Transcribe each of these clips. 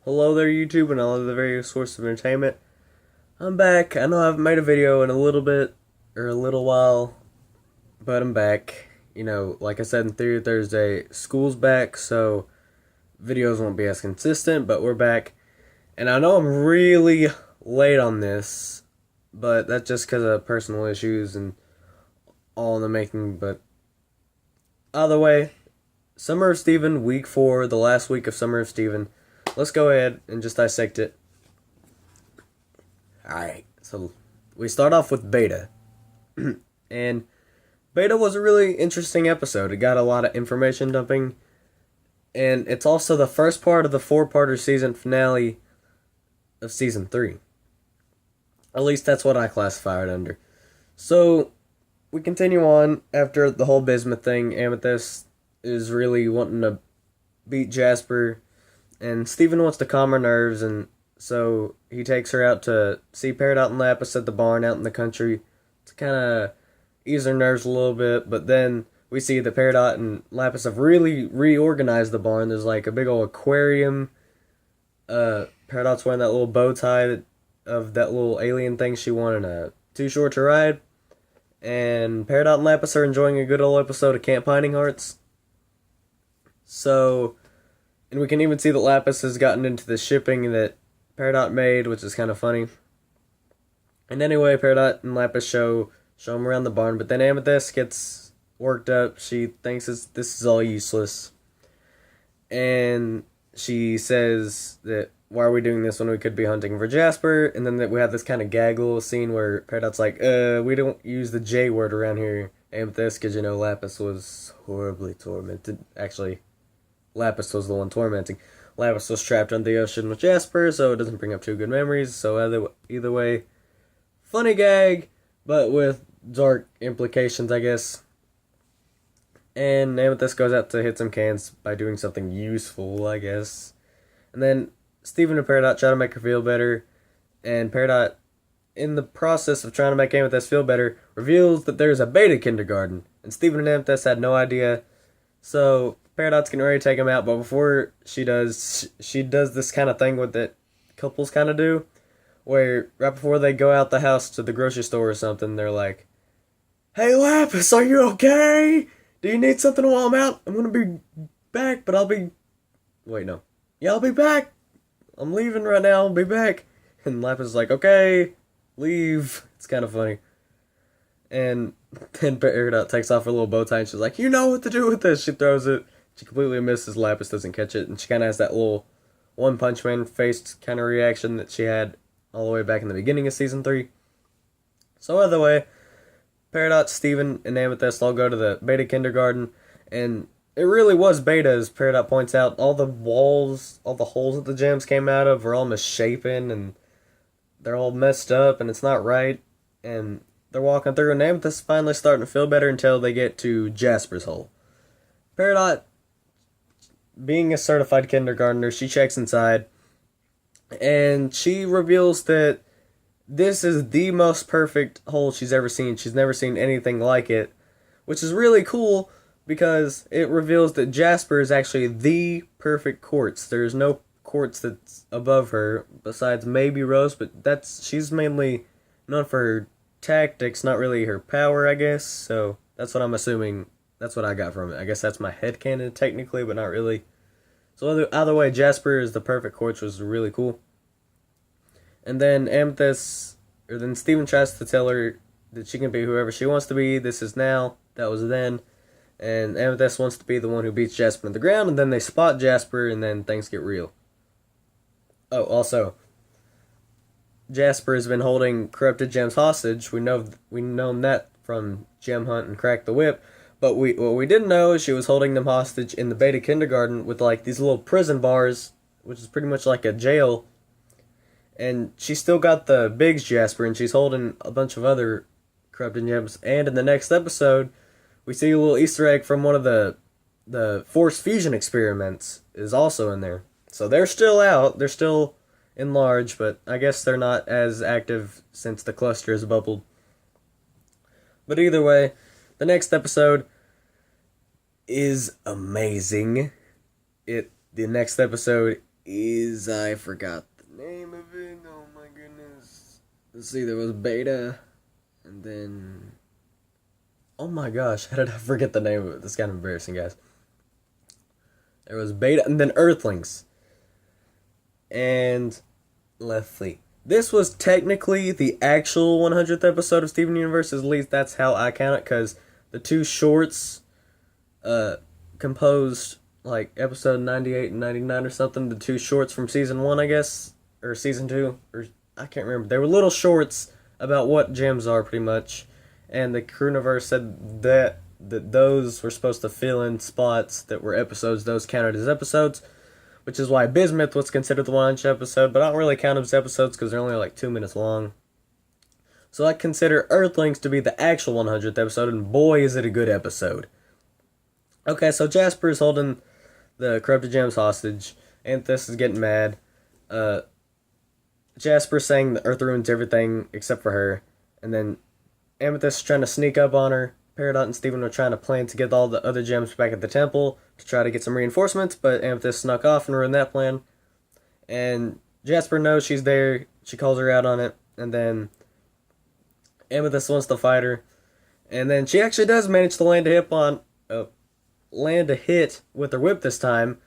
Hello there, YouTube, and all of the various sources of entertainment. I'm back. I know I haven't made a video in a little bit, or a little while, but I'm back. Like I said in Theory Thursday, school's back, so videos won't be as consistent, but we're back. And I know I'm really late on this, but that's just because of personal issues and all in the making. But either way, Summer of Steven, week 4, the last week of Summer of Steven. Let's go ahead and just dissect it. Alright, so we start off with Beta. And Beta was a really interesting episode. It got a lot of information dumping. And it's also the first part of the 4-parter season finale of Season 3. At least that's what I classify it under. So, we continue on after the whole Bismuth thing. Amethyst is really wanting to beat Jasper. And Steven wants to calm her nerves, and so he takes her out to see Peridot and Lapis at the barn out in the country to kind of ease her nerves a little bit. But then we see that Peridot and Lapis have really reorganized the barn. There's like a big old aquarium. Peridot's wearing that little bow tie of that little alien thing she won in a Too Short to Ride. And Peridot and Lapis are enjoying a good old episode of Camp Pining Hearts. And we can even see that Lapis has gotten into the shipping that Peridot made, which is kind of funny. And anyway, Peridot and Lapis show him around the barn, but then Amethyst gets worked up. She thinks this is all useless. And she says that, why are we doing this when we could be hunting for Jasper? And then we have this kind of gag little scene where Peridot's like, we don't use the J word around here, Amethyst, because, Lapis was horribly tormented. Actually, Lapis was the one tormenting. Lapis was trapped on the ocean with Jasper, so it doesn't bring up too good memories. So either way, funny gag, but with dark implications, I guess. And Amethyst goes out to hit some cans by doing something useful, I guess. And then Steven and Peridot try to make her feel better. And Peridot, in the process of trying to make Amethyst feel better, reveals that there's a beta kindergarten. And Steven and Amethyst had no idea. So Peridot's getting ready to take him out, but before she does this kind of thing that couples kind of do, where right before they go out the house to the grocery store or something, they're like, "Hey Lapis, are you okay? Do you need something while I'm out? I'm gonna be back, but I'll be... Wait, no. Yeah, I'll be back. I'm leaving right now, I'll be back." And Lapis is like, "Okay, leave." It's kind of funny. And then Peridot takes off her little bow tie and she's like, "You know what to do with this." She throws it. She completely misses. Lapis doesn't catch it. And she kind of has that little One Punch Man faced kind of reaction that she had all the way back in the beginning of Season 3. So either way, Peridot, Steven, and Amethyst all go to the beta kindergarten. And it really was beta, as Peridot points out. All the walls, all the holes that the gems came out of are all misshapen. And they're all messed up. And it's not right. And they're walking through. And Amethyst is finally starting to feel better until they get to Jasper's hole. Peridot, being a certified kindergartner, she checks inside, and she reveals that this is the most perfect hole she's ever seen. She's never seen anything like it, which is really cool because it reveals that Jasper is actually the perfect quartz. There's no quartz that's above her besides maybe Rose, but she's mainly known for her tactics, not really her power, I guess. So that's what I'm assuming. That's what I got from it. I guess that's my headcanon technically, but not really. So either way, Jasper is the perfect quartz, which was really cool. And then then Steven tries to tell her that she can be whoever she wants to be. This is now, that was then. And Amethyst wants to be the one who beats Jasper to the ground, and then they spot Jasper, and then things get real. Oh, also, Jasper has been holding corrupted gems hostage. We know that from Gem Hunt and Crack the Whip. But what we didn't know is she was holding them hostage in the beta kindergarten with like these little prison bars, which is pretty much like a jail. And she still got the Biggs Jasper, and she's holding a bunch of other corrupted gems. And in the next episode, we see a little Easter egg from one of the Force Fusion experiments is also in there. So they're still out. They're still in large, but I guess they're not as active since the cluster has bubbled. But either way, the next episode is amazing. The next episode is, I forgot the name of it. Oh my goodness. Let's see, there was Beta, and then, oh my gosh, how did I forget the name of it? This is kind of embarrassing, guys. There was Beta, and then Earthlings. And let's see. This was technically the actual 100th episode of Steven Universe, at least that's how I count it, because the two shorts composed like episode 98 and 99 or something, the two shorts from season 1, I guess, or season 2, or I can't remember. They were little shorts about what gems are, pretty much, and the Crewniverse said that those were supposed to fill in spots that were episodes, those counted as episodes, which is why Bismuth was considered the 100th episode, but I don't really count them as episodes because they're only like 2 minutes long. So I consider Earthlings to be the actual 100th episode, and boy is it a good episode. Okay, so Jasper is holding the corrupted gems hostage. Amethyst is getting mad. Jasper's saying the Earth ruins everything except for her. And then Amethyst is trying to sneak up on her. Peridot and Steven are trying to plan to get all the other gems back at the temple to try to get some reinforcements, but Amethyst snuck off and ruined that plan. And Jasper knows she's there. She calls her out on it. And then Amethyst wants to fight her. And then she actually does manage to land a hit with her whip this time.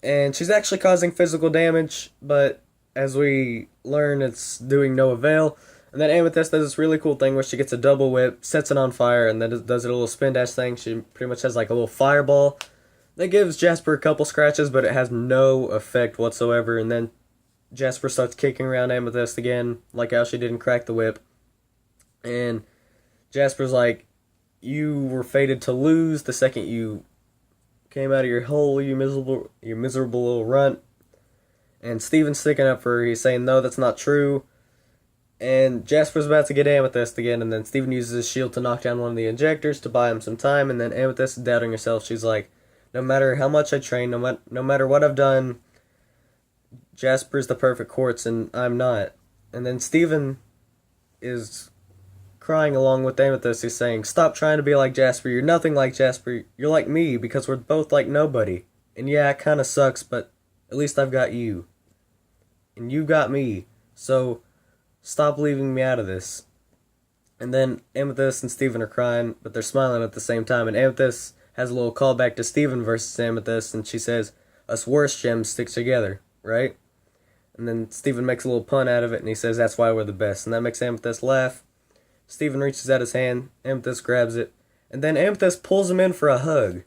And she's actually causing physical damage, but as we learn, it's doing no avail. And then Amethyst does this really cool thing where she gets a double whip, sets it on fire, and then does a little spin dash thing. She pretty much has like a little fireball. That gives Jasper a couple scratches, but it has no effect whatsoever. And then Jasper starts kicking around Amethyst again, like how she didn't crack the whip. And Jasper's like, you were fated to lose the second you came out of your hole, you miserable little runt. And Steven's sticking up for her. He's saying, no, that's not true. And Jasper's about to get Amethyst again, and then Steven uses his shield to knock down one of the injectors to buy him some time, and then Amethyst is doubting herself. She's like, no matter how much I train, no matter what I've done, Jasper's the perfect quartz, and I'm not. And then Steven is crying along with Amethyst. He's saying, stop trying to be like Jasper. You're nothing like Jasper. You're like me, because we're both like nobody. And yeah, it kind of sucks, but at least I've got you. And you got me. So stop leaving me out of this. And then Amethyst and Steven are crying, but they're smiling at the same time. And Amethyst has a little callback to Steven versus Amethyst, and she says, us worst gems stick together, right? And then Steven makes a little pun out of it, and he says, that's why we're the best. And that makes Amethyst laugh. Steven reaches out his hand, Amethyst grabs it, and then Amethyst pulls him in for a hug.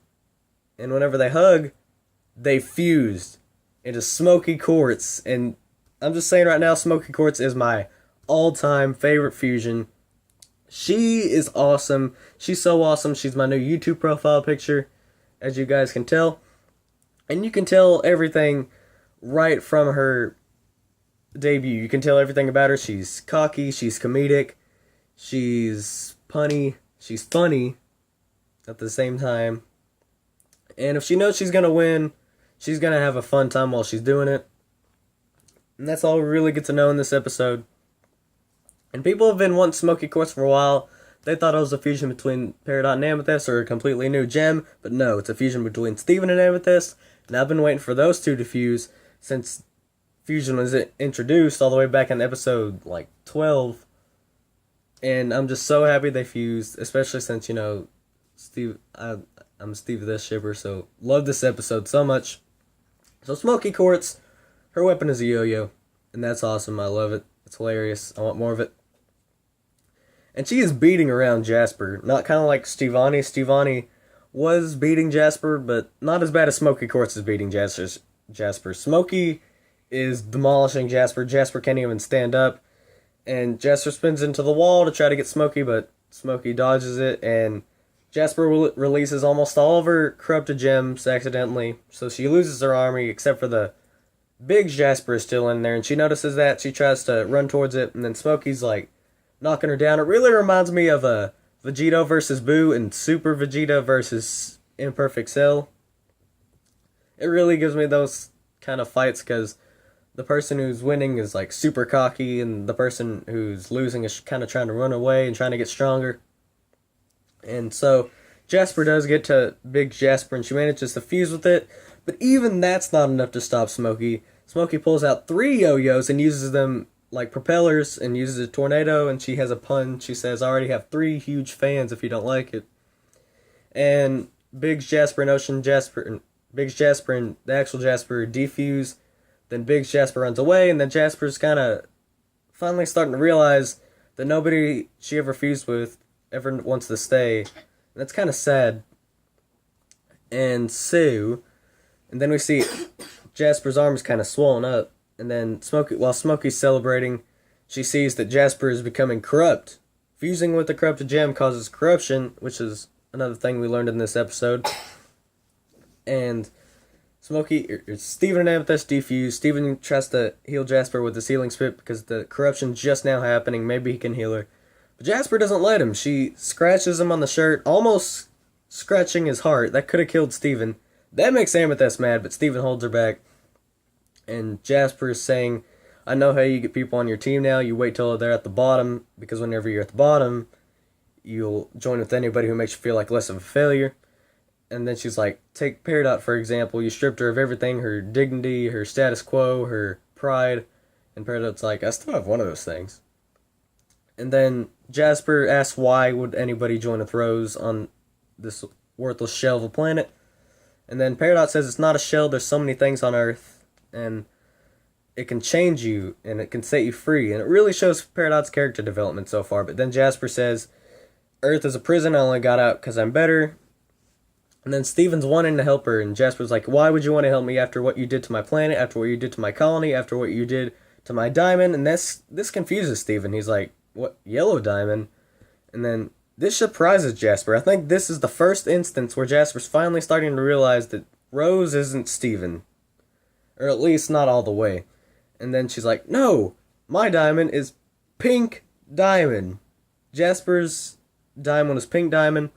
And whenever they hug, they fused into Smoky Quartz. And I'm just saying right now, Smoky Quartz is my all-time favorite fusion. She is awesome. She's so awesome. She's my new YouTube profile picture, as you guys can tell. And you can tell everything right from her debut. You can tell everything about her. She's cocky, she's comedic, she's punny, she's funny at the same time. And if she knows she's going to win, she's going to have a fun time while she's doing it. And that's all we really get to know in this episode. And people have been wanting Smoky Quartz for a while. They thought it was a fusion between Peridot and Amethyst, or a completely new gem. But no, it's a fusion between Steven and Amethyst. And I've been waiting for those two to fuse since fusion was introduced all the way back in episode like 12. And I'm just so happy they fused, especially since, you know, I'm Steve the shipper, so love this episode so much. So Smoky Quartz, her weapon is a yo-yo, and that's awesome. I love it. It's hilarious. I want more of it. And she is beating around Jasper, not kind of like Stevonnie. Stevonnie was beating Jasper, but not as bad as Smoky Quartz is beating Jasper. Smoky is demolishing Jasper. Jasper can't even stand up. And Jasper spins into the wall to try to get Smoky, but Smoky dodges it, and Jasper releases almost all of her corrupted gems accidentally, so she loses her army, except for the big Jasper is still in there, and she notices that. She tries to run towards it, and then Smoky's like knocking her down. It really reminds me of Vegito versus Boo and Super Vegeta versus Imperfect Cell. It really gives me those kind of fights, because the person who's winning is like super cocky, and the person who's losing is kind of trying to run away and trying to get stronger. And so Jasper does get to Big Jasper, and she manages to fuse with it, But even that's not enough to stop Smokey. Smokey pulls out 3 yo-yos and uses them like propellers and uses a tornado, and she has a pun. She says, I already have 3 huge fans if you don't like it. And Biggs, Jasper, and Biggs, Jasper, and the actual Jasper defuse. Then Biggs, Jasper runs away, and then Jasper's kind of finally starting to realize that nobody she ever fused with ever wants to stay. And that's kind of sad. And then we see Jasper's arm is kind of swollen up. And then while Smokey's celebrating, she sees that Jasper is becoming corrupt. Fusing with the corrupted gem causes corruption, which is another thing we learned in this episode. And Steven and Amethyst defuse. Steven tries to heal Jasper with the sealing spit because the corruption's just now happening. Maybe he can heal her. But Jasper doesn't let him. She scratches him on the shirt, almost scratching his heart. That could have killed Steven. That makes Amethyst mad, but Steven holds her back. And Jasper is saying, I know how you get people on your team now. You wait till they're at the bottom, because whenever you're at the bottom, you'll join with anybody who makes you feel like less of a failure. And then she's like, take Peridot, for example. You stripped her of everything, her dignity, her status quo, her pride. And Peridot's like, I still have one of those things. And then Jasper asks why would anybody join with Rose on this worthless shell of a planet. And then Peridot says it's not a shell, there's so many things on Earth. And it can change you, and it can set you free. And it really shows Peridot's character development so far. But then Jasper says, Earth is a prison, I only got out because I'm better. And then Steven's wanting to help her, and Jasper's like, why would you want to help me after what you did to my planet, after what you did to my colony, after what you did to my diamond? And this confuses Steven. He's like, what, yellow diamond? And then this surprises Jasper. I think this is the first instance where Jasper's finally starting to realize that Rose isn't Steven. Or at least not all the way. And then she's like, no, my diamond is pink diamond. Jasper's diamond is pink diamond.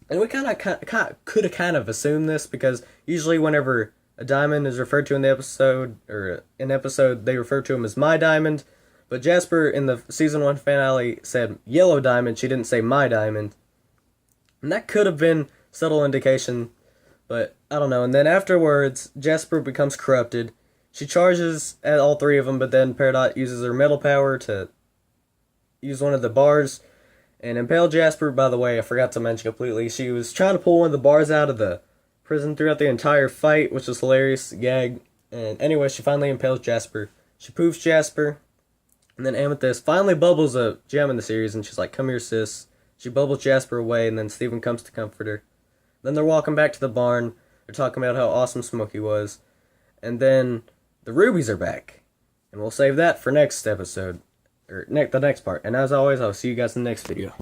And we could have kind of assumed this, because usually whenever a diamond is referred to in the episode, or an episode, they refer to him as my diamond. But Jasper in the season 1 finale said yellow diamond, she didn't say my diamond. And that could have been subtle indication, but I don't know. And then afterwards, Jasper becomes corrupted. She charges at all 3 of them, but then Peridot uses her metal power to use one of the bars and impale Jasper. By the way, I forgot to mention completely, she was trying to pull one of the bars out of the prison throughout the entire fight, which was hilarious gag. And anyway, she finally impales Jasper. She poofs Jasper. And then Amethyst finally bubbles a gem in the series, and she's like, come here, sis. She bubbles Jasper away, and then Steven comes to comfort her. Then they're walking back to the barn. They're talking about how awesome Smokey was. And then the rubies are back. And we'll save that for next episode. Or the next part. And as always, I'll see you guys in the next video.